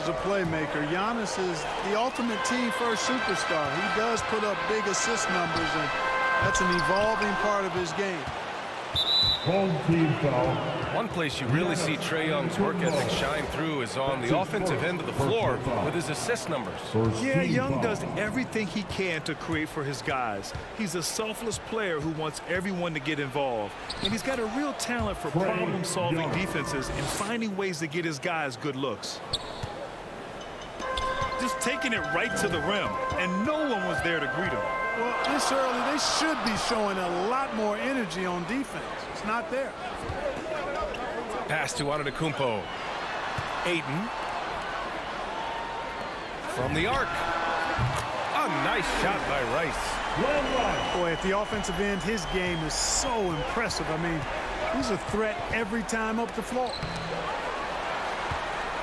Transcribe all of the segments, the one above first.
a playmaker. Giannis is the ultimate team-first superstar. He does put up big assist numbers, and that's an evolving part of his game. One place you really see Trae Young's work ethic shine through is on the offensive end of the floor with his assist numbers. Yeah, Young does everything he can to create for his guys. He's a selfless player who wants everyone to get involved. And he's got a real talent for problem-solving defenses and finding ways to get his guys good looks. Just taking it right to the rim, and no one was there to greet him. Well, this early, they should be showing a lot more energy on defense. It's not there. Pass to Antetokounmpo. Ayton. From the arc. A nice shot by Rice. Boy, at the offensive end, his game is so impressive. I mean, he's a threat every time up the floor.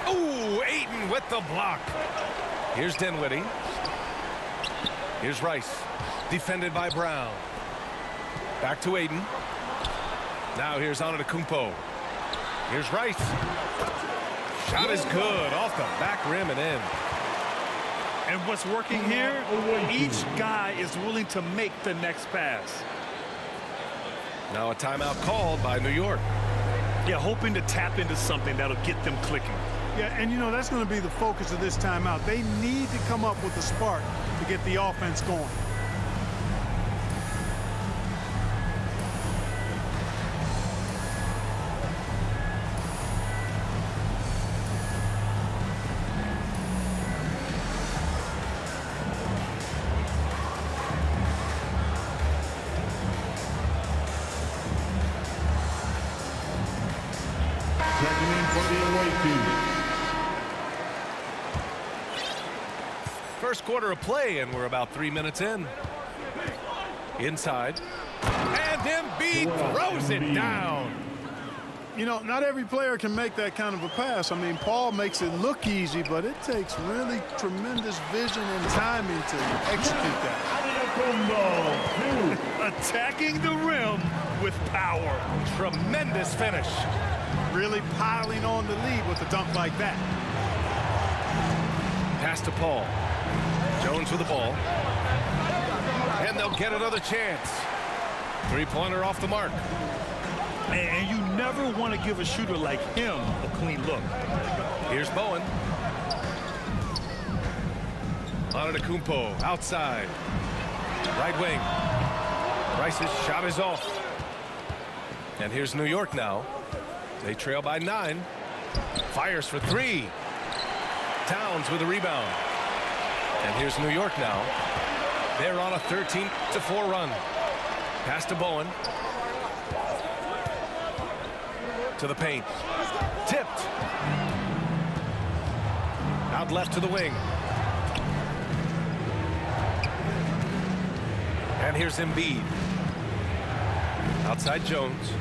Ooh, Ayton with the block. Here's Dinwiddie. Here's Rice. Defended by Brown. Back to Ayton. Now here's Antetokounmpo. Here's Rice. Shot is good. Off the back rim and in. And what's working here, each guy is willing to make the next pass. Now a timeout called by New York. Yeah, hoping to tap into something that'll get them clicking. Yeah, and you know, that's going to be the focus of this timeout. They need to come up with a spark to get the offense going. Checking in for the away team. First quarter of play, and we're about 3 minutes in. Inside. And Embiid throws it down. You know, not every player can make that kind of a pass. I mean, Paul makes it look easy, but it takes really tremendous vision and timing to execute that. Attacking the rim with power. Tremendous finish. Really piling on the lead with a dunk like that. Pass to Paul. Jones with the ball. And they'll get another chance. Three-pointer off the mark. And you never want to give a shooter like him a clean look. Here's Bowen. Antetokounmpo outside. Right wing. Rice's shot is off. And here's New York now. They trail by 9. Fires for 3. Towns with a rebound. And here's New York now. They're on a 13-4 run. Pass to Bowen. To the paint. Tipped. Out left to the wing. And here's Embiid. Outside Jones.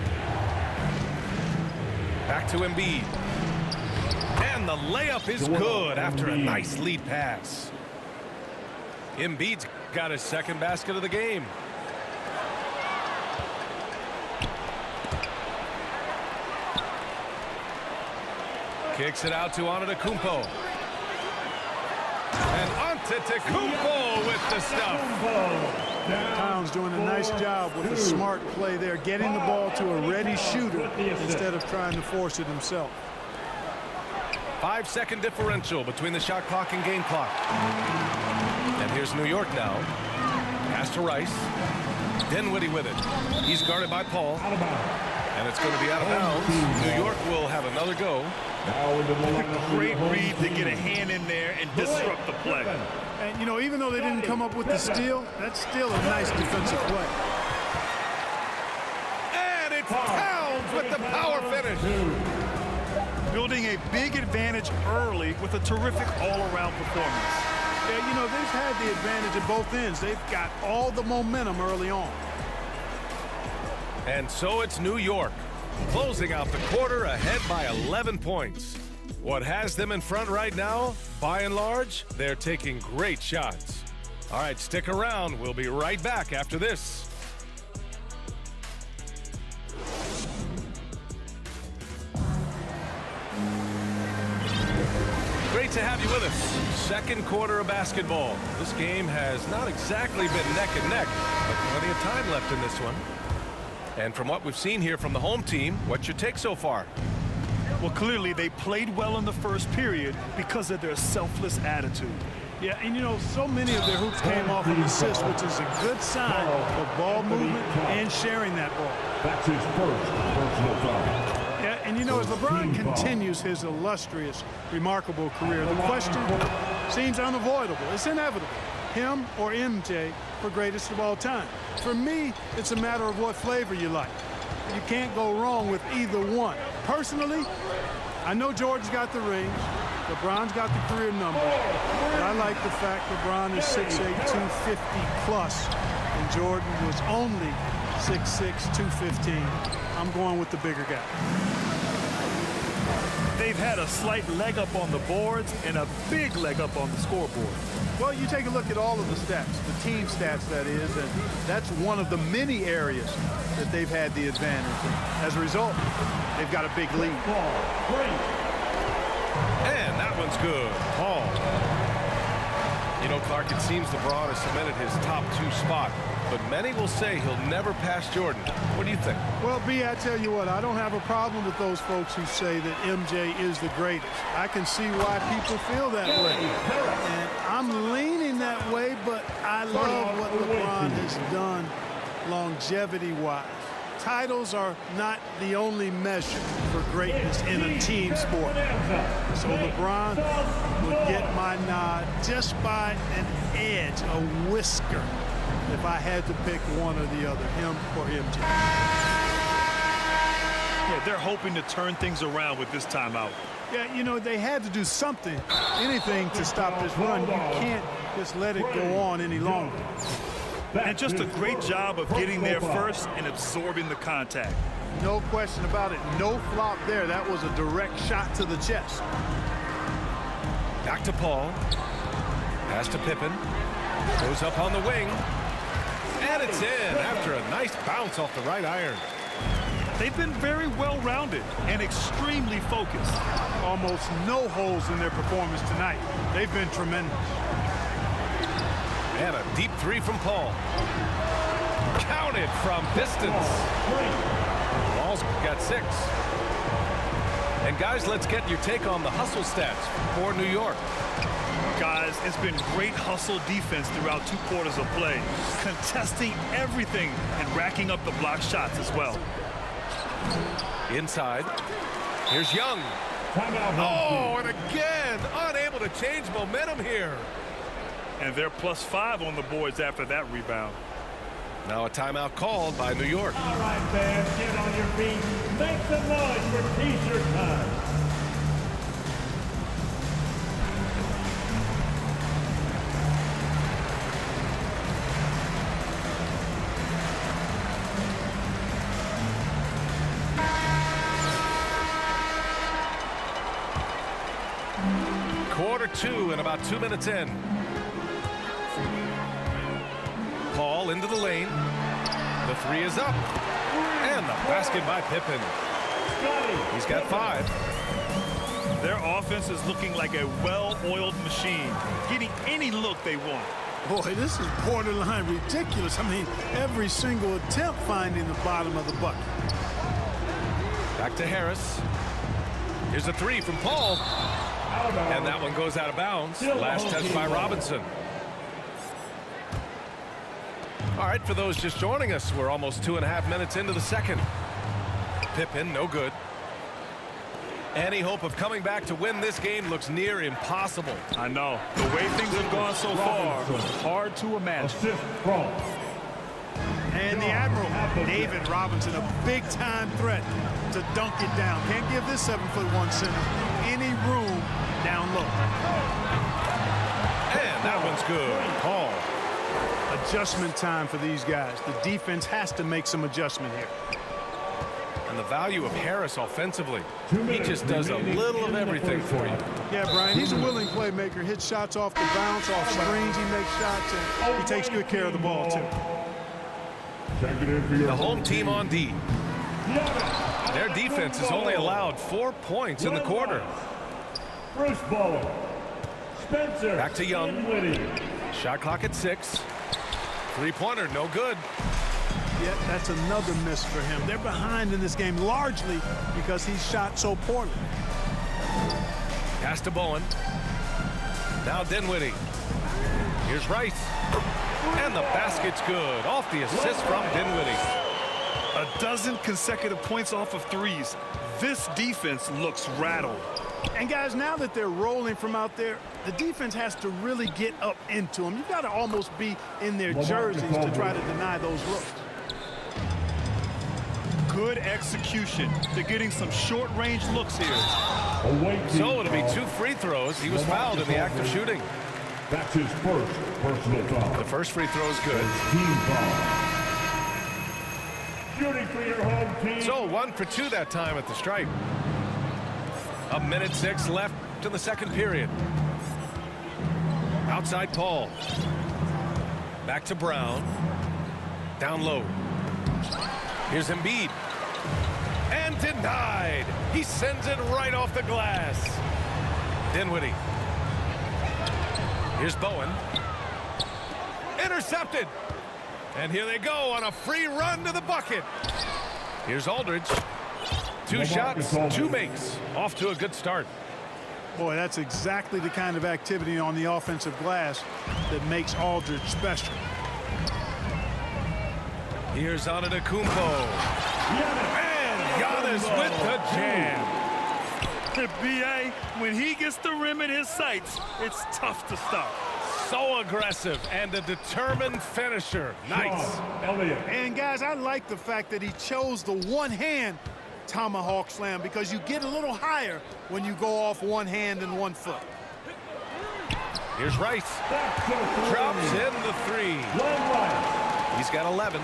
Back to Embiid. And the layup is good after a nice lead pass. Embiid's got his second basket of the game. Kicks it out to Antetokounmpo. And Antetokounmpo with the stuff. Towns doing a nice job with a smart play there, getting the ball to a ready shooter instead of trying to force it himself. 5-second differential between the shot clock and game clock. And here's New York now. Pass to Rice. Dinwiddie with it. He's guarded by Paul. And it's going to be out of bounds. New York will have another go. Great read to get a hand in there and disrupt the play. And, you know, even though they didn't come up with the steal, that's still a nice defensive play. And it's Towns with the power finish. Building a big advantage early with a terrific all-around performance. Yeah, you know, they've had the advantage at both ends. They've got all the momentum early on. And so it's New York, closing out the quarter ahead by 11 points. What has them in front right now, by and large, they're taking great shots. All right, stick around. We'll be right back after this. Great to have you with us. Second quarter of basketball. This game has not exactly been neck and neck, but plenty of time left in this one. And from what we've seen here from the home team, what's your take so far? Well, clearly they played well in the first period because of their selfless attitude. Yeah, and you know, so many of their hoops came off of assists, which is a good sign of ball movement and sharing that ball. That's his first personal foul. Yeah, and you know, as LeBron continues his illustrious, remarkable career, the question seems unavoidable. It's inevitable. Him or MJ for greatest of all time. For me, it's a matter of what flavor you like. You can't go wrong with either one. Personally, I know Jordan's got the rings. LeBron's got the career number. But I like the fact LeBron is 6'8", 250 plus, and Jordan was only 6'6", 215. I'm going with the bigger guy. They've had a slight leg up on the boards and a big leg up on the scoreboard. Well, you take a look at all of the stats, the team stats, that is, and that's one of the many areas that they've had the advantage. And as a result, they've got a big lead. And that one's good. Paul. You know, Clark, it seems LeBron has cemented his top two spot, but many will say he'll never pass Jordan. What do you think? Well, B, I tell you what, I don't have a problem with those folks who say that MJ is the greatest. I can see why people feel that way. And I'm leaning that way, but I love what LeBron has done longevity-wise. Titles are not the only measure for greatness in a team sport. So LeBron would get my nod just by an edge, a whisker, if I had to pick one or the other, him or MJ. Yeah, they're hoping to turn things around with this timeout. Yeah, you know, they had to do something, anything to stop this run. You can't just let it go on any longer. And just a great job of getting there first and absorbing the contact. No question about it. No flop there. That was a direct shot to the chest. Back to Paul. Pass to Pippen. Goes up on the wing. And it's in after a nice bounce off the right iron. They've been very well-rounded and extremely focused. Almost no holes in their performance tonight. They've been tremendous. And a deep three from Paul. Counted from distance. Paul's got 6. And guys, let's get your take on the hustle stats for New York. Guys, it's been great hustle defense throughout 2 quarters of play, contesting everything and racking up the block shots as well. Inside. Here's Young. Oh, and again, unable to change momentum here. And they're +5 on the boards after that rebound. Now a timeout called by New York. All right, fans, get on your feet. Make some noise for T-shirt time. Quarter 2 and about 2 minutes in. Paul into the lane. The 3 is up. And the basket by Pippen. He's got 5. Their offense is looking like a well-oiled machine, getting any look they want. Boy, this is borderline ridiculous. I mean, every single attempt finding the bottom of the bucket. Back to Harris. Here's a 3 from Paul. And that one goes out of bounds. Last touch by Robinson. All right, for those just joining us, we're almost 2.5 minutes into the second. Pippen, no good. Any hope of coming back to win this game looks near impossible. I know. The way things have gone so far, hard to imagine. And the Admiral, David Robinson, a big-time threat to dunk it down. Can't give this 7'1" center any room down low. And that one's good. Paul. Adjustment time for these guys. The defense has to make some adjustment here. And the value of Harris offensively. He just does a little of everything for you. Yeah, Brian, he's a willing playmaker. Hits shots off the bounce, off screens. He makes shots, and he takes good care of the ball, too. The home team on D. Their defense has only allowed 4 points in the quarter. Bruce Bowen. Spencer. Back to Young. Dinwiddie. Shot clock at 6. Three-pointer, no good. Yeah, that's another miss for him. They're behind in this game largely because he shot so poorly. Pass to Bowen. Now Dinwiddie. Here's Rice. And the basket's good. Off the assist from Dinwiddie. A dozen consecutive points off of threes. This defense looks rattled. And guys, now that they're rolling from out there, the defense has to really get up into them. You've got to almost be in their jerseys to try to deny those looks. Good execution. They're getting some short-range looks here. So it'll be 2 free throws. He was fouled in the act of shooting. That's his first personal foul. The first free throw is good. Team foul. Shooting for your home team. So 1 for 2 that time at the stripe. 1:06 left in the second period. Outside Paul. Back to Brown. Down low. Here's Embiid. And denied. He sends it right off the glass. Dinwiddie. Here's Bowen. Intercepted. And here they go on a free run to the bucket. Here's Aldridge. 2 shots, 2 makes. Off to a good start. Boy, that's exactly the kind of activity on the offensive glass that makes Aldridge special. Here's Antetokounmpo. And Giannis with the jam. B.A., when he gets the rim in his sights, it's tough to stop. So aggressive and a determined finisher. Nice. Elliott. And guys, I like the fact that he chose the one-hand tomahawk slam because you get a little higher when you go off one hand and 1 foot. Here's Rice. Drops in the 3. He's got 11.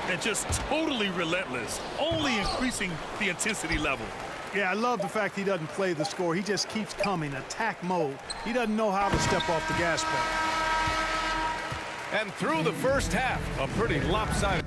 And just totally relentless, only increasing the intensity level. Yeah, I love the fact he doesn't play the score. He just keeps coming, attack mode. He doesn't know how to step off the gas pedal. And through the first half, a pretty lopsided